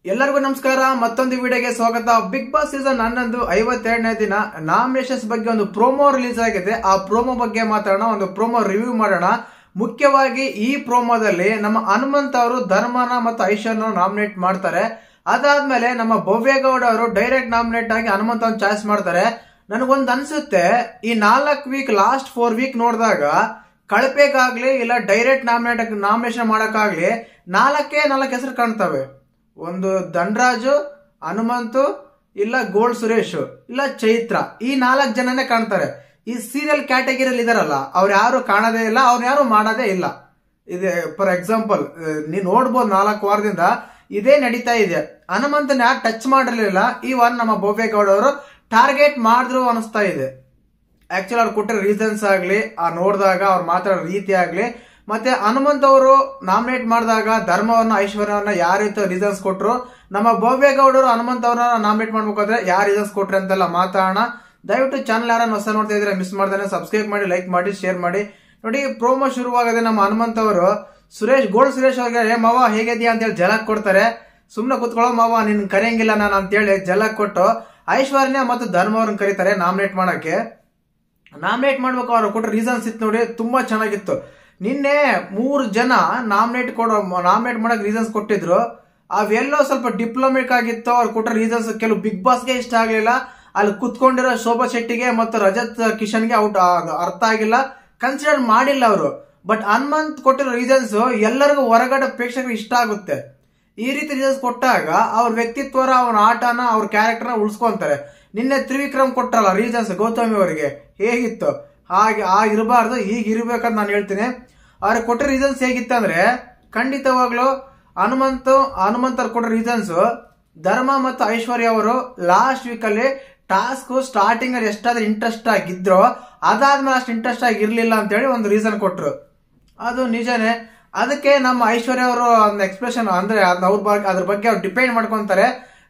ಎಲ್ಲರಿಗೂ ನಮಸ್ಕಾರ. ಮತ್ತೊಂದು ವಿಡಿಯೋಗೆ ಸ್ವಾಗತ. ಬಿಗ್ ಬಾಸ್ ಸೀಸನ್ 11 52ನೇ ದಿನ ನಾಮಿನೇಷನ್ಸ್ ಬಗ್ಗೆ ಒಂದು ಪ್ರೋಮೋ ರಿಲೀಸ್ ಆಗಿದೆ. ಆ ಪ್ರೋಮೋ ಬಗ್ಗೆ ಮಾತಾಡೋಣ, ಒಂದು ಪ್ರೋಮೋ ರಿವ್ಯೂ ಮಾಡೋಣ. ಮುಖ್ಯವಾಗಿ ಈ ಪ್ರೋಮೋದಲ್ಲಿ ನಮ್ಮ ಹನುಮಂತ್ ಅವರು ಧರ್ಮನ ಮತ್ತು ಐಶ್ವರ್ಯನ ನಾಮಿನೇಟ್ ಮಾಡ್ತಾರೆ. ಅದಾದ್ಮೇಲೆ ನಮ್ಮ ಭವ್ಯಗೌಡ ಅವರು ಡೈರೆಕ್ಟ್ ನಾಮಿನೇಟ್ ಆಗಿ ಹನುಮಂತ್ ಅವ್ರನ್ನ ಚಾಯ್ಸ್ ಮಾಡ್ತಾರೆ. ನನಗೊಂದು ಅನ್ಸುತ್ತೆ, ಈ 4 ವೀಕ್ ಲಾಸ್ಟ್ 4 ವೀಕ್ ನೋಡಿದಾಗ ಕಳಪೆಗಾಗ್ಲಿ ಇಲ್ಲ ಡೈರೆಕ್ಟ್ ನಾಮಿನೇಷನ್ ಮಾಡಕ್ಕಾಗ್ಲಿ 4 ಹೆಸರು ಕಾಣ್ತವೆ. ಒಂದು ಧನರಾಜು, ಹನುಮಂತು, ಇಲ್ಲ ಗೋಲ್ಡ್ ಸುರೇಶ್, ಇಲ್ಲ ಚೈತ್ರ, ಈ 4 ಜನನೇ ಕಾಣ್ತಾರೆ. ಈ ಸೀರಿಯಲ್ ಕ್ಯಾಟಗಿರಿಯಲ್ಲಿ ಇದಾರಲ್ಲ, ಅವ್ರು ಯಾರು ಕಾಣೋದೇ ಇಲ್ಲ, ಅವ್ರು ಯಾರು ಮಾಡೋದೇ ಇಲ್ಲ. ಇದೆ ಫಾರ್ ಎಕ್ಸಾಂಪಲ್ ನೀವು ನೋಡ್ಬೋದು 4 ವಾರದಿಂದ ಇದೇ ನಡೀತಾ ಇದೆ. ಹನುಮಂತನ ಯಾರು ಟಚ್ ಮಾಡಿರ್ಲಿಲ್ಲ, ಈ ವಾರ ನಮ್ಮ ಭವ್ಯಗೌಡ ಅವರು ಟಾರ್ಗೆಟ್ ಮಾಡಿದ್ರು ಅನಿಸ್ತಾ ಇದೆ. ಆಕ್ಚುಲಿ ಅವ್ರು ಕೊಟ್ಟಿರೋ ರೀಸನ್ಸ್ ಆಗ್ಲಿ, ನೋಡಿದಾಗ ಅವ್ರು ಮಾತಾಡೋ ರೀತಿ ಆಗ್ಲಿ, ಮತ್ತೆ ಹನುಮಂತ್ ಅವರು ನಾಮಿನೇಟ್ ಮಾಡಿದಾಗ ಧರ್ಮವನ್ನ ಐಶ್ವರ್ಯವನ್ನ ಯಾವ ರೀತಿ ರೀಸನ್ಸ್ ಕೊಟ್ರು, ನಮ್ಮ ಭವ್ಯಗೌಡರು ಹನುಮಂತ್ ಅವ್ರನ್ನ ನಾಮಿನೇಟ್ ಮಾಡ್ಬೇಕಾದ್ರೆ ಯಾವ ರೀಸನ್ಸ್ ಕೊಟ್ರಿ ಅಂತೆಲ್ಲ ಮಾತಾಡೋಣ. ದಯವಿಟ್ಟು ಚಾನಲ್ ಯಾರನ್ನ ಹೊಸ ನೋಡ್ತಾ ಇದ್ರೆ ಮಿಸ್ ಮಾಡ್ದಾನೆ ಸಬ್ಸ್ಕ್ರೈಬ್ ಮಾಡಿ, ಲೈಕ್ ಮಾಡಿ, ಶೇರ್ ಮಾಡಿ. ನೋಡಿ, ಪ್ರೋಮೋ ಶುರುವಾಗದೆ ನಮ್ಮ ಹನುಮಂತ್ ಅವರು ಗೋಲ್ಡ್ ಸುರೇಶ್ ಅವ್ರಿಗೆ ಮಾವ ಹೇಗಿದ್ಯಾ ಅಂತೇಳಿ ಜಲಕ್ ಕೊಡ್ತಾರೆ. ಸುಮ್ನೆ ಕುತ್ಕೊಳ್ಳೋ ಮಾವ, ನಿನ್ ಕರೆಯಂಗಿಲ್ಲ ನಾನು ಅಂತೇಳಿ ಜಲಕ್ ಕೊಟ್ಟು ಐಶ್ವರ್ಯ ಮತ್ತು ಧರ್ಮ ಅವ್ರನ್ನ ಕರೀತಾರೆ ನಾಮಿನೇಟ್ ಮಾಡಕ್ಕೆ. ನಾಮಿನೇಟ್ ಮಾಡ್ಬೇಕು ಅವ್ರು ಕೊಟ್ಟ ರೀಸನ್ಸ್ ಇತ್ತು ನೋಡಿ, ತುಂಬಾ ಚೆನ್ನಾಗಿತ್ತು. ನಿನ್ನೆ 3 ಜನ ನಾಮಿನೇಟ್ ಮಾಡಕ್ ರೀಸನ್ಸ್ ಕೊಟ್ಟಿದ್ರು. ಅವೆಲ್ಲೋ ಸ್ವಲ್ಪ ಡಿಪ್ಲೊಮೆಟಿಕ್ ಆಗಿತ್ತು. ಅವ್ರು ಕೊಟ್ಟ ರೀಸನ್ಸ್ ಕೆಲವು ಬಿಗ್ ಬಾಸ್ಗೆ ಇಷ್ಟ ಆಗ್ಲಿಲ್ಲ. ಅಲ್ಲಿ ಕುತ್ಕೊಂಡಿರೋ ಶೋಭಾ ಶೆಟ್ಟಿಗೆ ಮತ್ತು ರಜತ್ ಕಿಶನ್ಗೆ ಅರ್ಥ ಆಗಿಲ್ಲ, ಕನ್ಸಿಡರ್ ಮಾಡಿಲ್ಲ ಅವರು. ಬಟ್ ಹನುಮಂತ್ ಕೊಟ್ಟಿರೋ ರೀಸನ್ಸ್ ಎಲ್ಲರಿಗೂ ಹೊರಗಡೆ ಪ್ರೇಕ್ಷಕರಿಗೆ ಇಷ್ಟ ಆಗುತ್ತೆ. ಈ ರೀತಿ ರೀಸನ್ಸ್ ಕೊಟ್ಟಾಗ ಅವ್ರ ವ್ಯಕ್ತಿತ್ವ, ಅವ್ರ ಆಟನ, ಅವ್ರ ಕ್ಯಾರೆಕ್ಟರ್ನ ಉಳಿಸ್ಕೊಂತಾರೆ. ನಿನ್ನೆ ತ್ರಿವಿಕ್ರಮ್ ಕೊಟ್ರಲ್ಲ ರೀಸನ್ಸ್ ಗೌತಮಿ ಅವರಿಗೆ, ಹೇಗಿತ್ತು ಹಾಗೆ ಇರಬಾರ್ದು, ಈಗ ಇರ್ಬೇಕಂತ ನಾನು ಹೇಳ್ತೀನಿ. ಅವ್ರಿಗೆ ಕೊಟ್ಟ ರೀಸನ್ಸ್ ಹೇಗಿತ್ತಂದ್ರೆ, ಖಂಡಿತವಾಗ್ಲು ಹನುಮಂತರ್ ಕೊಟ್ಟ ರೀಸನ್ಸ್ ಧರ್ಮ ಮತ್ತು ಐಶ್ವರ್ಯ ಅವರು ಲಾಸ್ಟ್ ವೀಕ್ ಅಲ್ಲಿ ಟಾಸ್ಕ್ ಸ್ಟಾರ್ಟಿಂಗ್ ಅಲ್ಲಿ ಎಷ್ಟಾದ್ರೂ ಇಂಟ್ರೆಸ್ಟ್ ಆಗಿದ್ರು, ಅದಾದ್ಮೇಲೆ ಅಷ್ಟು ಇಂಟ್ರೆಸ್ಟ್ ಆಗಿರ್ಲಿಲ್ಲ ಅಂತ ಹೇಳಿ ಒಂದು ರೀಸನ್ ಕೊಟ್ರು. ಅದು ನಿಜನೇ. ಅದಕ್ಕೆ ನಮ್ಮ ಐಶ್ವರ್ಯ ಅವರು ಒಂದು ಎಕ್ಸ್ಪ್ರೆಷನ್ ಅಂದ್ರೆ ಅದ್ರ ಬಗ್ಗೆ ಅವ್ರು ಡಿಪೆಂಡ್ ಮಾಡ್ಕೊಂತಾರೆ.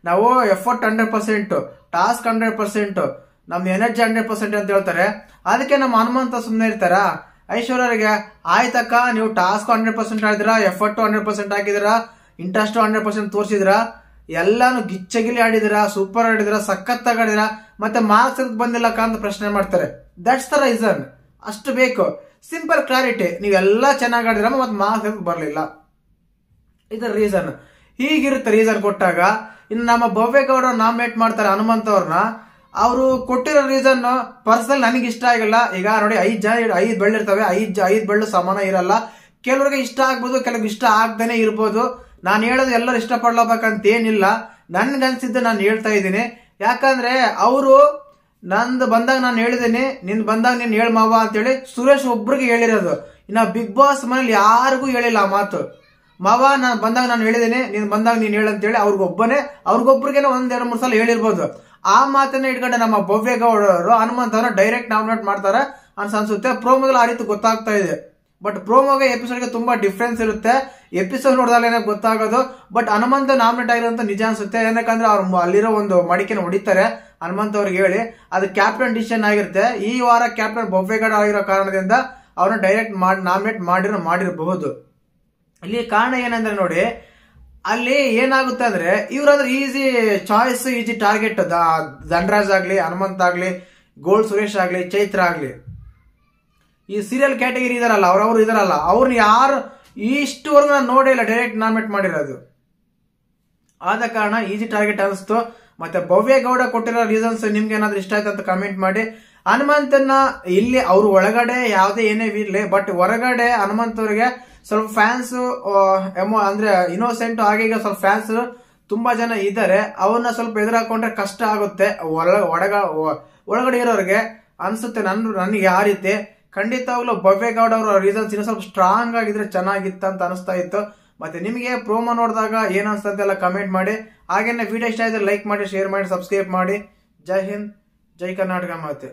ನಾವು ಎಫರ್ಟ್ 100%, ಟಾಸ್ಕ್ 100%, ನಮ್ದು ಎನರ್ಜಿ 100% ಅಂತ ಹೇಳ್ತಾರೆ. ಅದಕ್ಕೆ ನಮ್ಮ ಹನುಮಂತ ಸುಮ್ಮನೆ ಇರ್ತಾರ. ಐಶ್ವರ್ಯರಿಗೆ ಆಯ್ತಕ್ಕ, ನೀವು ಟಾಸ್ಕ್ 100% ಆಡಿದಿರಾ, ಎಫರ್ಟ್ 100% ಹಾಕಿದಿರಾ, ಇಂಟ್ರೆಸ್ಟ್ 100% ತೋರಿಸಿದಿರಾ, ಎಲ್ಲಾನು ಗಿಚ್ಚಗಿಲಿ ಆಡಿದಿರಾ, ಸೂಪರ್ ಆಡಿದಿರಾ, ಸಖತ್ತಾಗಿ ಆಡಿದಿರಾ, ಮತ್ತೆ ಮಾರ್ಕ್ಸ್ ಬಂದಿಲ್ಲ ಅಂತ ಪ್ರಶ್ನೆ ಮಾಡ್ತಾರೆ. That's the reason. ಅಷ್ಟು ಬೇಕು, ಸಿಂಪಲ್ ಕ್ಲಾರಿಟಿ. ನೀವೆಲ್ಲಾ ಚೆನ್ನಾಗಿ ಆಡಿದಿರ ಮತ್ತೆ ಮಾರ್ಕ್ಸ್ ಬರ್ಲಿಲ್ಲ, ಇದರ ರೀಸನ್. ಹೀಗಿರುತ್ತೆ ರೀಸನ್ ಕೊಟ್ಟಾಗ. ಇನ್ನು ನಮ್ಮ ಭವ್ಯಗೌಡ ನಾಮಿನೇಟ್ ಮಾಡ್ತಾರೆ ಹನುಮಂತ್ ಅವ್ರನ್ನ. ಅವರು ಕೊಟ್ಟಿರೋ ರೀಸನ್ ಪರ್ಸನಲ್ ನನಗೆ ಇಷ್ಟ ಆಗಿಲ್ಲ. ಈಗ ನೋಡಿ, 5 ಬೆಳ್ಳಿರ್ತವೆ, 5 ಬೆಳ್ಳು ಸಮಾನ ಇರಲ್ಲ. ಕೆಲವ್ರಿಗೆ ಇಷ್ಟ ಆಗ್ಬೋದು, ಕೆಲವ್ರಿಗೆ ಇಷ್ಟ ಆಗ್ದೇನೆ ಇರ್ಬೋದು. ನಾನು ಹೇಳೋದು ಎಲ್ಲರೂ ಇಷ್ಟಪಡ್ಲಬೇಕಂತ ಏನಿಲ್ಲ. ನನ್ಗನ್ಸಿದ್ದು ನಾನು ಹೇಳ್ತಾ ಇದ್ದೀನಿ. ಯಾಕಂದ್ರೆ ಅವರು ನಂದು ಬಂದಾಗ ನಾನು ಹೇಳಿದ್ದೀನಿ, ನಿನ್ ಬಂದಾಗ ನೀನ್ ಹೇಳ್ ಮಾವ ಅಂತೇಳಿ ಸುರೇಶ್ ಒಬ್ರಿಗೆ ಹೇಳಿರೋದು. ಇನ್ನ ಬಿಗ್ ಬಾಸ್ ಮನೇಲಿ ಯಾರಿಗೂ ಹೇಳಿಲ್ಲ ಆ ಮಾತು. ಮಾವ ನಾನು ಬಂದಾಗ ನಾನು ಹೇಳಿದ್ದೀನಿ, ನೀನ್ ಬಂದಾಗ ನೀನ್ ಹೇಳಂತೇಳಿ ಅವ್ರಿಗೊಬ್ರಿಗೇನೋ 1-2-3 ಸಲ ಹೇಳಿರ್ಬೋದು. ಆ ಮಾತನ್ನ ಇಟ್ಕೊಂಡೆ ನಮ್ಮ ಭವ್ಯಗೌಡರು ಹನುಮಂತ್ ಅವರ ಡೈರೆಕ್ಟ್ ನಾಮಿನೇಟ್ ಮಾಡ್ತಾರೆ ಅನ್ಸುತ್ತೆ. ಪ್ರೋಮೋದಲ್ಲಿ ಆ ರೀತಿ ಗೊತ್ತಾಗ್ತಾ ಇದೆ. ಬಟ್ ಪ್ರೋಮೋಗೆ ಎಪಿಸೋಡ್ಗೆ ತುಂಬಾ ಡಿಫ್ರೆನ್ಸ್ ಇರುತ್ತೆ. ಎಪಿಸೋಡ್ ನೋಡಿದಾಗಲೇ ಗೊತ್ತಾಗೋದು. ಬಟ್ ಹನುಮಂತ ನಾಮಿನೇಟ್ ಆಗಿರೋಂತ ನಿಜ ಅನ್ಸುತ್ತೆ. ಏನಕ್ಕಂದ್ರೆ ಅವ್ರು ಅಲ್ಲಿರೋ ಒಂದು ಮಡಿಕೆನ ಹೊಡಿತಾರೆ ಹನುಮಂತ್ ಅವ್ರಿಗೆ ಹೇಳಿ. ಅದು ಕ್ಯಾಪ್ಟನ್ ಡಿಸಿಷನ್ ಆಗಿರುತ್ತೆ. ಈ ವಾರ ಕ್ಯಾಪ್ಟನ್ ಭವ್ಯಗೌಡ ಆಗಿರೋ ಕಾರಣದಿಂದ ಅವ್ರನ್ನ ಡೈರೆಕ್ಟ್ ನಾಮಿನೇಟ್ ಮಾಡಿರಬಹುದು. ಇಲ್ಲಿ ಕಾರಣ ಏನಂದ್ರೆ ನೋಡಿ, ಅಲ್ಲಿ ಏನಾಗುತ್ತೆ ಅಂದ್ರೆ ಇವ್ರಾದ್ರೆ easy choice, easy target. Dhanraj ಆಗ್ಲಿ, ಹನುಮಂತ್ ಆಗ್ಲಿ, ಗೋಲ್ಡ್ ಸುರೇಶ್ ಆಗ್ಲಿ, ಚೈತ್ರ ಆಗ್ಲಿ, ಈ ಸೀರಿಯಲ್ ಕ್ಯಾಟಗಿರಿ ಇದಾರಲ್ಲ, ಅವ್ರವ್ರು ಇದಾರಲ್ಲ, ಅವ್ರನ್ನ ಯಾರು ಇಷ್ಟುವರೆಗೂ ನಾನು ನೋಡೇ ಇಲ್ಲ ಡೈರೆಕ್ಟ್ ನಾಮಿನೇಟ್ ಮಾಡಿರೋದು. ಆದ ಕಾರಣ ಈಸಿ ಟಾರ್ಗೆಟ್ ಅನಿಸ್ತು. ಮತ್ತೆ ಭವ್ಯಗೌಡ ಕೊಟ್ಟಿರೋ ರೀಸನ್ಸ್ ನಿಮ್ಗೆ ಏನಾದ್ರು ಇಷ್ಟ ಆಯ್ತು ಅಂತ ಕಮೆಂಟ್ ಮಾಡಿ. ಹನುಮಂತನ ಇಲ್ಲಿ ಅವ್ರ ಒಳಗಡೆ ಯಾವ್ದೇ ಏನೇ ಇರ್ಲಿ, ಬಟ್ ಹೊರಗಡೆ ಹನುಮಂತ್ ಅವ್ರಿಗೆ ಸ್ವಲ್ಪ ಫ್ಯಾನ್ಸ್ ಅಂದ್ರೆ ಇನ್ನೋಸೆಂಟ್ ಹಾಗೆ ಸ್ವಲ್ಪ ಫ್ಯಾನ್ಸ್ ತುಂಬಾ ಜನ ಇದ್ದಾರೆ. ಅವ್ರನ್ನ ಸ್ವಲ್ಪ ಎದುರಾಕೊಂಡ್ರೆ ಕಷ್ಟ ಆಗುತ್ತೆ ಒಳಗಡೆ ಇರೋರಿಗೆ ಅನ್ಸುತ್ತೆ. ನನಗೆ ಆ ರೀತಿ ಖಂಡಿತವಾಗ್ಲೂ ಭವ್ಯಗೌಡ ಅವರ ರೀಸನ್ಸ್ ಇನ್ನೂ ಸ್ವಲ್ಪ ಸ್ಟ್ರಾಂಗ್ ಆಗಿದ್ರೆ ಚೆನ್ನಾಗಿತ್ತು ಅಂತ ಅನಿಸ್ತಾ ಇತ್ತು. ಮತ್ತೆ ನಿಮಗೆ ಪ್ರೋಮೋ ನೋಡಿದಾಗ ಏನ್ ಅನ್ಸ್ತಂತೆ ಎಲ್ಲ ಕಮೆಂಟ್ ಮಾಡಿ. ಹಾಗೇನೆ ವಿಡಿಯೋ ಇಷ್ಟ ಆಯ್ತು ಲೈಕ್ ಮಾಡಿ, ಶೇರ್ ಮಾಡಿ, ಸಬ್ಸ್ಕ್ರೈಬ್ ಮಾಡಿ. ಜೈ ಹಿಂದ್, ಜೈ ಕರ್ನಾಟಕ ಮಾತೆ.